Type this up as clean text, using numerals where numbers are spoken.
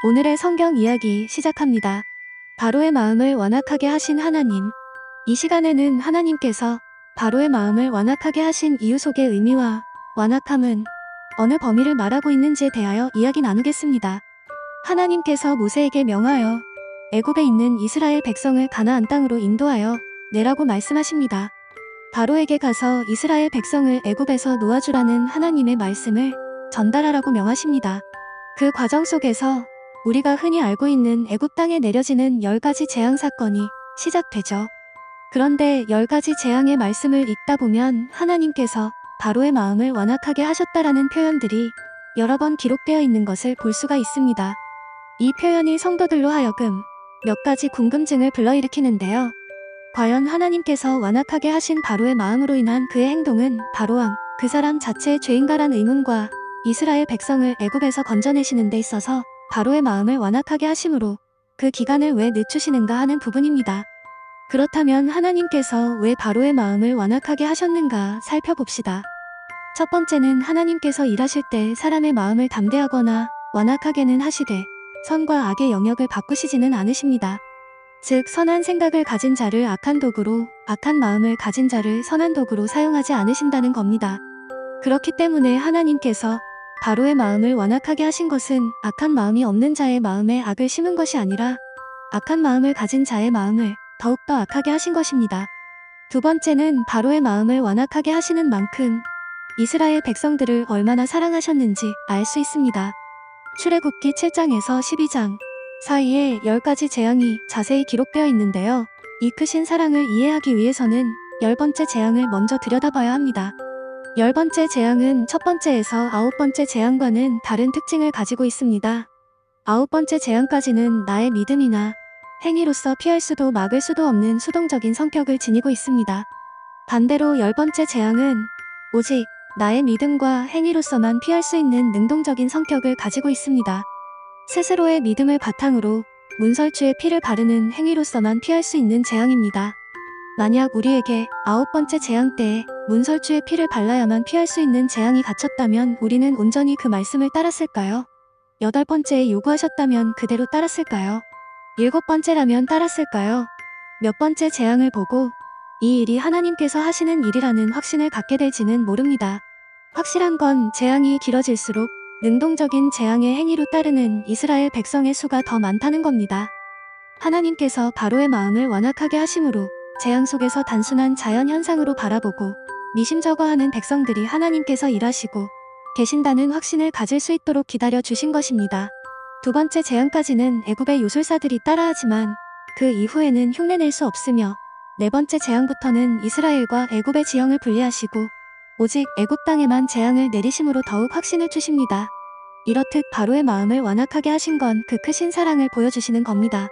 오늘의 성경 이야기 시작합니다. 바로의 마음을 완악하게 하신 하나님. 이 시간에는 하나님께서 바로의 마음을 완악하게 하신 이유 속의 의미와 완악함은 어느 범위를 말하고 있는지에 대하여 이야기 나누겠습니다. 하나님께서 모세에게 명하여 애굽에 있는 이스라엘 백성을 가나안 땅으로 인도하여 내라고 말씀하십니다. 바로에게 가서 이스라엘 백성을 애굽에서 놓아주라는 하나님의 말씀을 전달하라고 명하십니다. 그 과정 속에서 우리가 흔히 알고 있는 애굽 땅에 내려지는 10가지 재앙 사건이 시작되죠. 그런데 10가지 재앙의 말씀을 읽다 보면 하나님께서 바로의 마음을 완악하게 하셨다라는 표현들이 여러 번 기록되어 있는 것을 볼 수가 있습니다. 이 표현이 성도들로 하여금 몇 가지 궁금증을 불러일으키는데요. 과연 하나님께서 완악하게 하신 바로의 마음으로 인한 그의 행동은 바로왕, 그 사람 자체의 죄인가란 의문과 이스라엘 백성을 애굽에서 건져내시는 데 있어서 바로의 마음을 완악하게 하심으로 그 기간을 왜 늦추시는가 하는 부분입니다. 그렇다면 하나님께서 왜 바로의 마음을 완악하게 하셨는가 살펴봅시다. 첫 번째는 하나님께서 일하실 때 사람의 마음을 담대하거나 완악하게는 하시되 선과 악의 영역을 바꾸시지는 않으십니다. 즉 선한 생각을 가진 자를 악한 도구로, 악한 마음을 가진 자를 선한 도구로 사용하지 않으신다는 겁니다. 그렇기 때문에 하나님께서 바로의 마음을 완악하게 하신 것은 악한 마음이 없는 자의 마음에 악을 심은 것이 아니라 악한 마음을 가진 자의 마음을 더욱더 악하게 하신 것입니다. 두 번째는 바로의 마음을 완악하게 하시는 만큼 이스라엘 백성들을 얼마나 사랑하셨는지 알 수 있습니다. 출애굽기 7장에서 12장 사이에 10가지 재앙이 자세히 기록되어 있는데요. 이 크신 사랑을 이해하기 위해서는 10번째 재앙을 먼저 들여다봐야 합니다. 10번째 재앙은 첫 번째에서 9번째 재앙과는 다른 특징을 가지고 있습니다. 9번째 재앙까지는 나의 믿음이나 행위로서 피할 수도 막을 수도 없는 수동적인 성격을 지니고 있습니다. 반대로 10번째 재앙은 오직 나의 믿음과 행위로서만 피할 수 있는 능동적인 성격을 가지고 있습니다. 스스로의 믿음을 바탕으로 문설주의 피를 바르는 행위로서만 피할 수 있는 재앙입니다. 만약 우리에게 9번째 재앙 때에 문설주의 피를 발라야만 피할 수 있는 재앙이 갇혔다면 우리는 온전히 그 말씀을 따랐을까요? 8번째에 요구하셨다면 그대로 따랐을까요? 7번째라면 따랐을까요? 몇 번째 재앙을 보고 이 일이 하나님께서 하시는 일이라는 확신을 갖게 될지는 모릅니다. 확실한 건 재앙이 길어질수록 능동적인 재앙의 행위로 따르는 이스라엘 백성의 수가 더 많다는 겁니다. 하나님께서 바로의 마음을 완악하게 하심으로 재앙 속에서 단순한 자연 현상으로 바라보고 미심쩍어하는 백성들이 하나님께서 일하시고 계신다는 확신을 가질 수 있도록 기다려 주신 것입니다. 두 번째 재앙까지는 애굽의 요술사들이 따라하지만 그 이후에는 흉내낼 수 없으며 네 번째 재앙부터는 이스라엘과 애굽의 지형을 분리하시고 오직 애굽 땅에만 재앙을 내리심으로 더욱 확신을 주십니다. 이렇듯 바로의 마음을 완악하게 하신 건 그 크신 사랑을 보여주시는 겁니다.